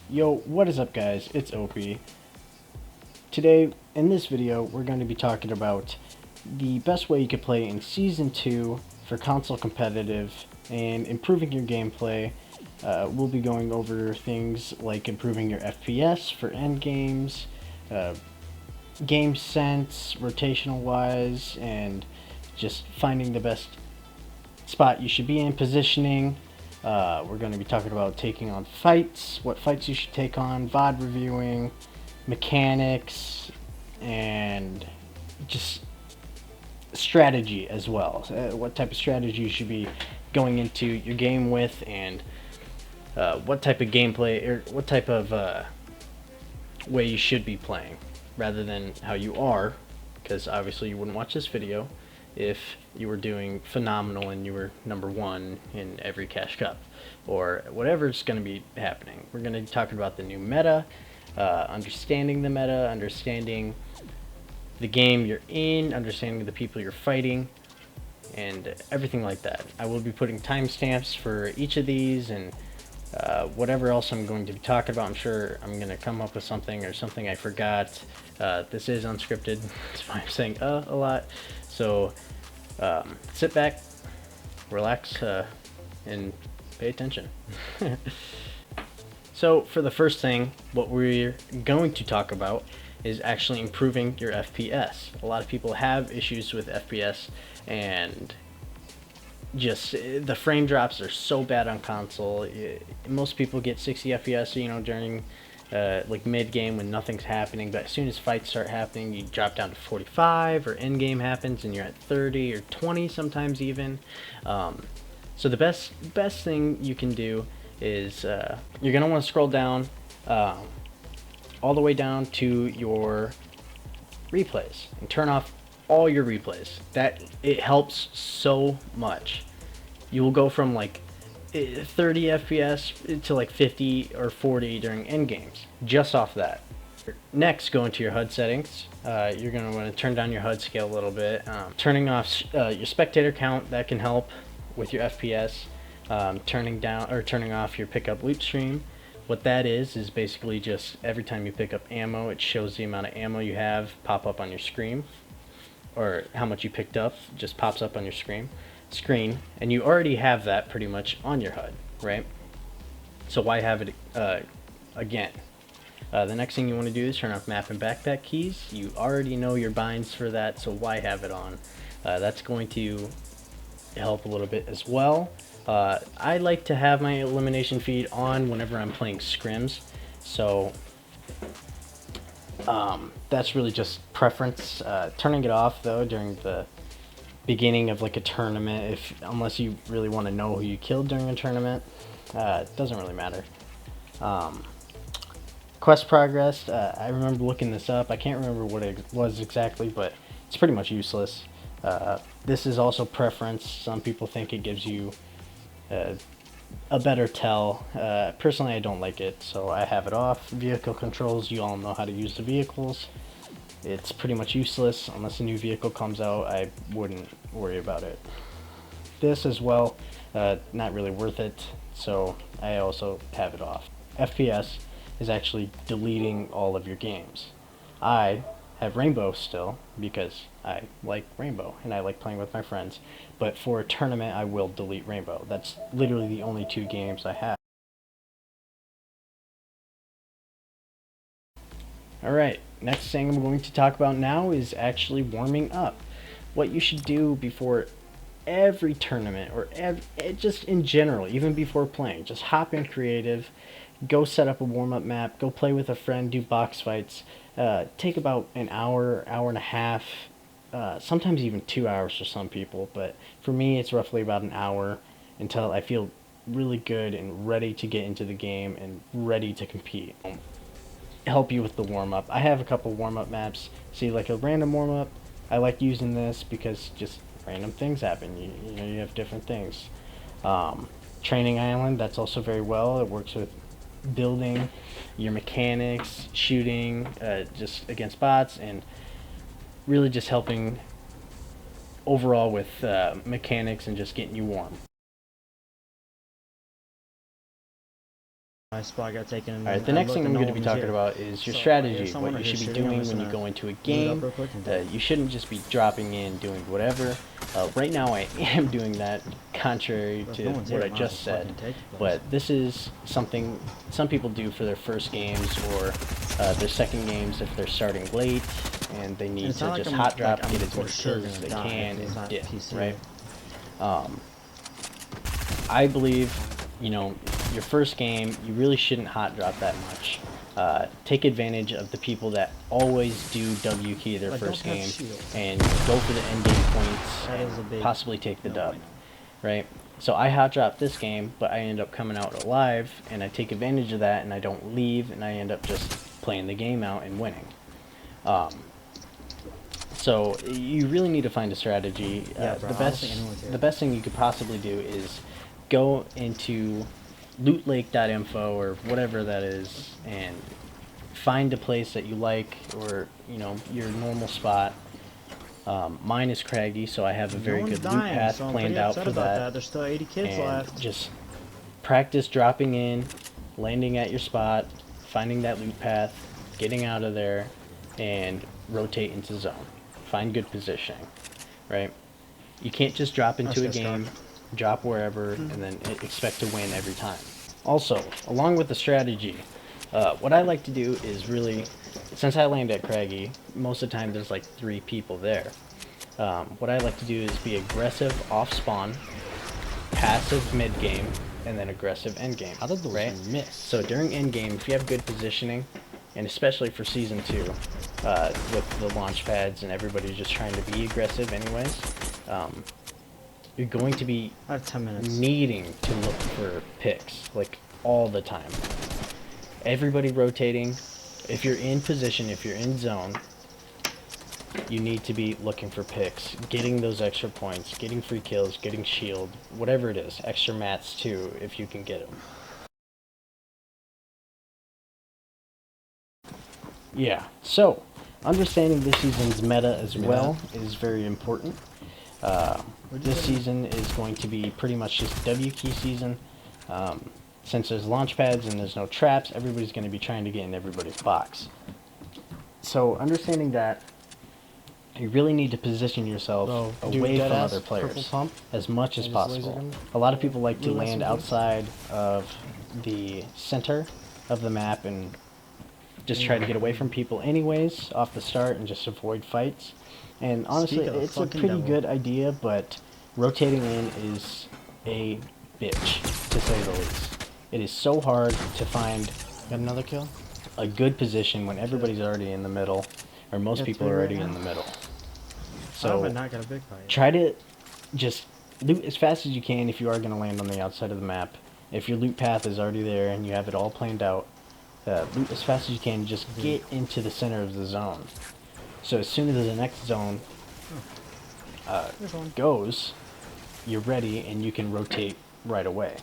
Yo, what is up guys? It's Opie. Today, in this video, we're going to be talking about the best way you could play in Season 2 for console competitive and improving your gameplay. We'll be going over things like improving your FPS for endgames, game sense, rotational wise, and just finding the best spot you should be in, positioning. We're going to be talking about taking on fights, what fights you should take on, VOD reviewing, mechanics, and just strategy as well. What type of strategy you should be going into your game with, and what type of gameplay or what type of way you should be playing rather than how you are, because obviously you wouldn't watch this video if you were doing phenomenal and you were #1 in every Cash Cup or whatever's going to be happening. We're going to be talking about the new meta, understanding the meta, understanding the game you're in, understanding the people you're fighting, and everything like that. I will be putting timestamps for each of these, and whatever else I'm going to be talking about. I'm sure I'm going to come up with something or something I forgot. This is unscripted. That's why I'm saying a lot. So sit back, relax, and pay attention. So for the first thing, what we're going to talk about is actually improving your FPS. A lot of people have issues with FPS, and just the frame drops are so bad on console. Most people get 60 FPS, during like mid game when nothing's happening, but as soon as fights start happening, you drop down to 45, or end game happens and you're at 30 or 20 sometimes even. So the best thing you can do is you're gonna want to scroll down all the way down to your replays and turn off all your replays. That it helps so much. You will go from like 30 FPS to like 50 or 40 during end games just off that. Next, go into your HUD settings. You're going to want to turn down your HUD scale a little bit. Turning off your spectator count, that can help with your FPS. Turning off your pickup loop stream. What that is basically just every time you pick up ammo, it shows the amount of ammo you have pop up on your screen, or how much you picked up just pops up on your screen, and you already have that pretty much on your HUD, right? So why have it again? The next thing you want to do is turn off map and backpack keys. You already know your binds for that, so why have it on? That's going to help a little bit as well. I like to have my elimination feed on whenever I'm playing scrims, so that's really just preference. Turning it off though during the beginning of like a tournament, unless you really want to know who you killed during a tournament, it doesn't really matter. Quest progress, I remember looking this up. I can't remember what it was exactly, but it's pretty much useless. This is also preference. Some people think it gives you a better tell. Personally, I don't like it, so I have it off. Vehicle controls, you all know how to use the vehicles. It's pretty much useless. Unless a new vehicle comes out, I wouldn't worry about it. This as well, not really worth it, so I also have it off. FPS is actually deleting all of your games. I have Rainbow still because I like Rainbow and I like playing with my friends, but for a tournament I will delete Rainbow. That's literally the only 2 games I have. Alright, next thing I'm going to talk about now is actually warming up. What you should do before every tournament, or just in general, even before playing, just hop in creative, go set up a warm-up map, go play with a friend, do box fights. Take about an hour and a half, sometimes even 2 hours for some people, but for me it's roughly about an hour until I feel really good and ready to get into the game and ready to compete. Help you with the warm-up. I have a couple warm-up maps. See, like a random warm-up, I like using this because just random things happen. You have different things. Training Island, that's also very well. It works with building your mechanics, shooting just against bots, and really just helping overall with mechanics and just getting you warm. My spot got taken. And Alright, the next thing I'm going to be talking about is your strategy, what you should be doing when you go into a game. You shouldn't just be dropping in, doing whatever. Right now I am doing that, contrary to what I just said, but this is something some people do for their first games or their second games if they're starting late and they need to just hot drop, get as many kills as they can, and dip, right? I believe, you know, your first game, you really shouldn't hot drop that much. Take advantage of the people that always do W key their first game and go for the end game points and possibly take the dub, right? So I hot dropped this game, but I end up coming out alive, and I take advantage of that, and I don't leave, and I end up just playing the game out and winning. So you really need to find a strategy. The best thing you could possibly do is go into lootlake.info or whatever that is and find a place that you like, or you know, your normal spot. Mine is craggy, so I have a very good loot path planned out for that. There's still 80 kids and left. Just practice dropping in, landing at your spot, finding that loot path, getting out of there, and rotate into zone. Find good positioning, right? You can't just drop into a game, drop wherever, and then expect to win every time. Also, along with the strategy, what I like to do is really, since I land at craggy, most of the time there's like 3 people there. What I like to do is be aggressive off spawn, passive mid game, and then aggressive end game. Right? So during end game, if you have good positioning, and especially for season 2, with the launch pads and everybody just trying to be aggressive anyways, you're going to be needing to look for picks, like, all the time. Everybody rotating. If you're in position, if you're in zone, you need to be looking for picks, getting those extra points, getting free kills, getting shield, whatever it is. Extra mats too, if you can get them. Yeah, so understanding this season's meta as well is very important. This season is going to be pretty much just W key season. Since there's launch pads and there's no traps, everybody's going to be trying to get in everybody's box. So understanding that, you really need to position yourself away from other players as much as possible. A lot of people like to land outside of the center of the map and just try to get away from people anyways off the start and just avoid fights. And honestly, it's a pretty good idea, but rotating in is a bitch, to say the least. It is so hard to find another kill, a good position when everybody's already in the middle, or most people are already in the middle. So try to just loot as fast as you can if you are going to land on the outside of the map. If your loot path is already there and you have it all planned out, loot as fast as you can, just get into the center of the zone. So as soon as the next zone goes, you're ready and you can rotate right away.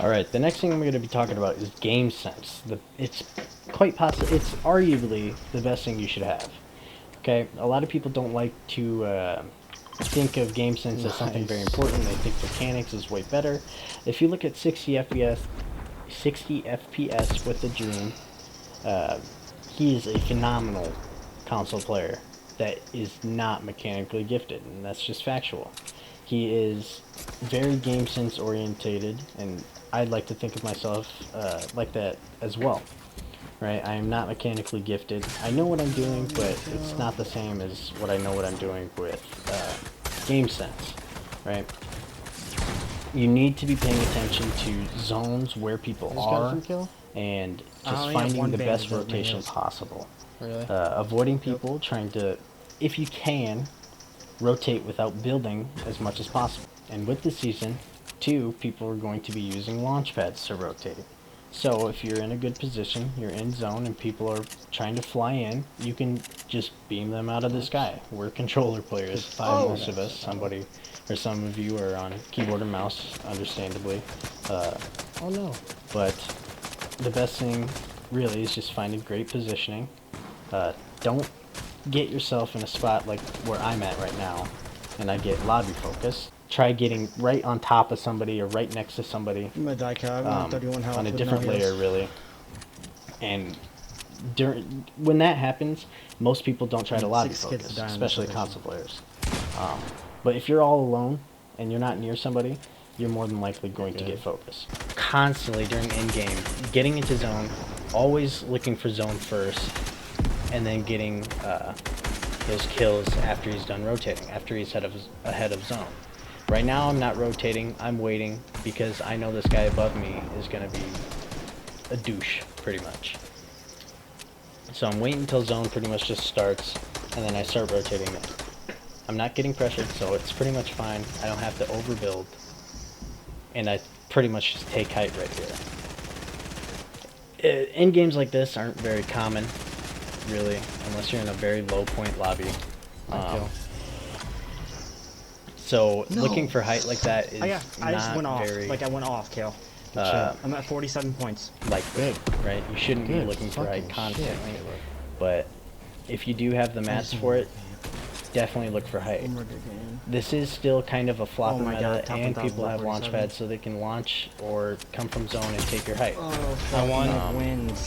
Alright, the next thing I'm going to be talking about is game sense. It's arguably the best thing you should have. Okay, a lot of people don't like to think of game sense as something very important. They think mechanics is way better. If you look at 60 FPS with the Dream, he is a phenomenal console player that is not mechanically gifted, and that's just factual. He is very game sense orientated, and I'd like to think of myself like that as well. Right? I am not mechanically gifted. I know what I'm doing, but it's not the same as what I know what I'm doing with game sense. Right? You need to be paying attention to zones where people are and just finding the best rotation possible. Avoiding people, trying to, if you can, rotate without building as much as possible. And with the season, too, people are going to be using launch pads to rotate. So if you're in a good position, you're in zone, and people are trying to fly in, you can just beam them out of the sky. We're controller players, most of us. Somebody, or some of you are on keyboard and mouse, understandably. But the best thing, really, is just finding great positioning. Don't get yourself in a spot like where I'm at right now, and I get lobby focused. try getting right on top of somebody or right next to somebody I'm gonna die, Cal. I'm on 31 health on a with different no layer, heals. really. And when that happens, most people don't try to lobby 6 kids focus, die on especially this console players. But if you're all alone and you're not near somebody, you're more than likely going to get focused. Constantly during in-game, getting into zone, always looking for zone first, and then getting those kills after he's done rotating, after he's ahead of zone. Right now I'm not rotating, I'm waiting, because I know this guy above me is going to be a douche, pretty much. So I'm waiting until zone pretty much just starts, and then I start rotating it. I'm not getting pressured, so it's pretty much fine. I don't have to overbuild. And I pretty much just take height right here. In games like this aren't very common, really, unless you're in a very low point lobby. So looking for height like that is I just went not off. very Like I went off, Cal. I'm at 47 points. likely, right? You shouldn't be looking for height constantly, but if you do have the mats for it, definitely look for height. This is still kind of a floppy meta, and people have launch pads so they can launch or come from zone and take your height. I won. Wins.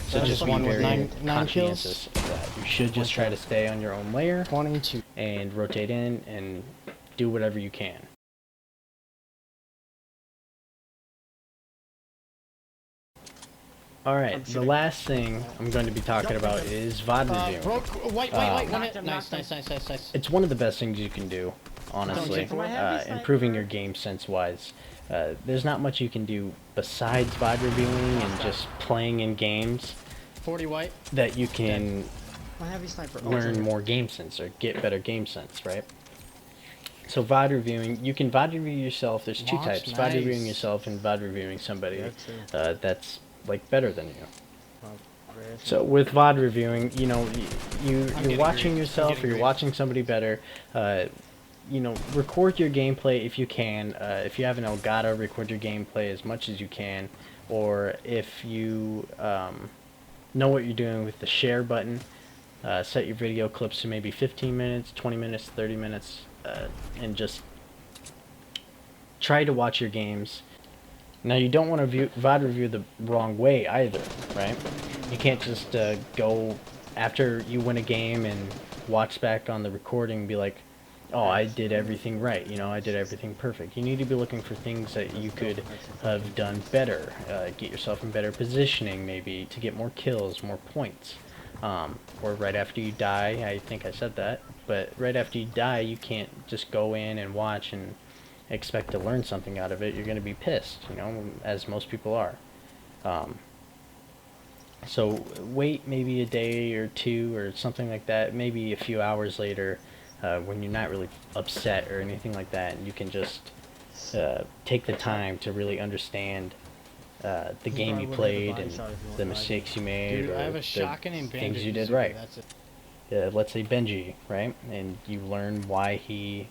So just be one with very nine conscientious of that. You should just try to stay on your own layer 22. and rotate in and do whatever you can. Alright, the last thing I'm going to be talking about is VOD reviewing. Wait. Nice. It's one of the best things you can do, honestly, improving your game sense-wise. There's not much you can do besides VOD reviewing and just playing in games 40 white. that you can My heavy sniper. learn more game sense or get better game sense, right? So VOD reviewing, you can VOD review yourself. There's two types, VOD reviewing yourself and VOD reviewing somebody that's like better than you. So with VOD reviewing, you know, you're watching yourself or you're watching somebody better. You know, record your gameplay if you can. If you have an Elgato, record your gameplay as much as you can. Or if you know what you're doing with the share button, set your video clips to maybe 15 minutes, 20 minutes, 30 minutes, and just try to watch your games. Now, you don't want to VOD review the wrong way either, right? You can't just go after you win a game and watch back on the recording and be like, oh, I did everything right, you know, I did everything perfect. You need to be looking for things that you could have done better, get yourself in better positioning maybe to get more kills, more points. Or right after you die, I think I said that, but right after you die, you can't just go in and watch and expect to learn something out of it. You're going to be pissed, you know, as most people are. So wait maybe a day or two or something like that, maybe a few hours later, when you're not really upset or anything like that, and you can just take the time to really understand the game you played and the mistakes you made, or the things you did right. Let's say Benji, right? And you learn why he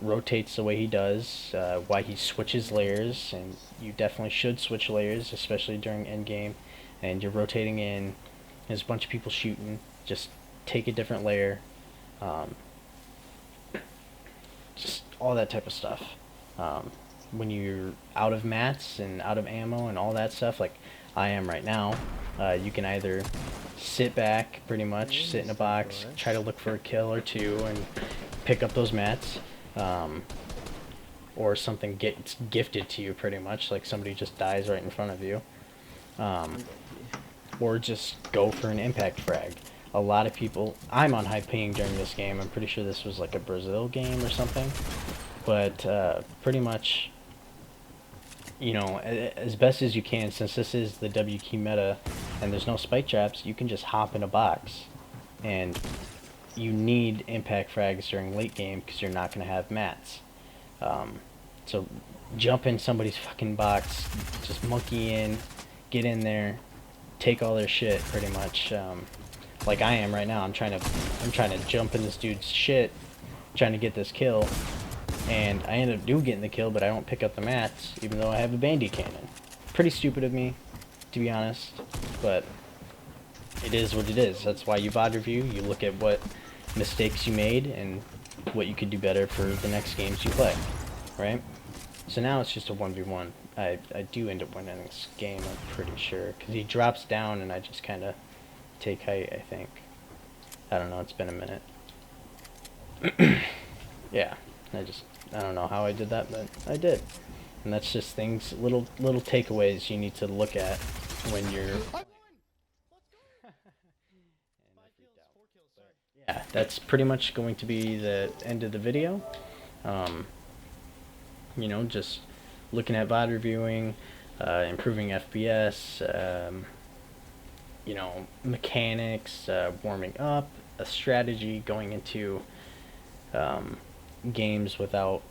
rotates the way he does, why he switches layers, and you definitely should switch layers, especially during endgame, and you're rotating in, there's a bunch of people shooting, just take a different layer, just all that type of stuff. When you're out of mats and out of ammo and all that stuff, like I am right now, you can either sit back, pretty much, sit in a box, try to look for a kill or two, and pick up those mats, or something gets gifted to you, pretty much, like somebody just dies right in front of you, or just go for an impact frag. A lot of people, I'm on high ping during this game, I'm pretty sure this was like a Brazil game or something, but pretty much, you know, as best as you can, since this is the W key meta and there's no spike traps, you can just hop in a box, and you need impact frags during late game because you're not going to have mats. So jump in somebody's fucking box, just monkey in, get in there, take all their shit, pretty much. Like I am right now. I'm trying to jump in this dude's shit, trying to get this kill, and I end up getting the kill, but I don't pick up the mats, even though I have a bandy cannon. Pretty stupid of me, to be honest, but it is what it is. That's why you VOD review. You look at what mistakes you made and what you could do better for the next games you play, right? So now it's just a 1v1. I do end up winning this game, I'm pretty sure, because he drops down and I just kind of take height, I think. I don't know, it's been a minute. Yeah, I don't know how I did that, but I did. And that's just things, little takeaways you need to look at when you're... Yeah, that's pretty much going to be the end of the video. You know, just looking at VOD reviewing, improving FPS, you know, mechanics, warming up, a strategy going into games without,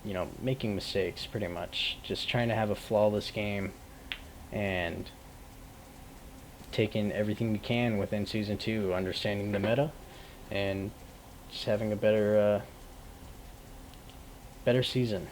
you know, making mistakes, pretty much. Just trying to have a flawless game and taking everything you can within Season 2, understanding the meta, and just having a better season.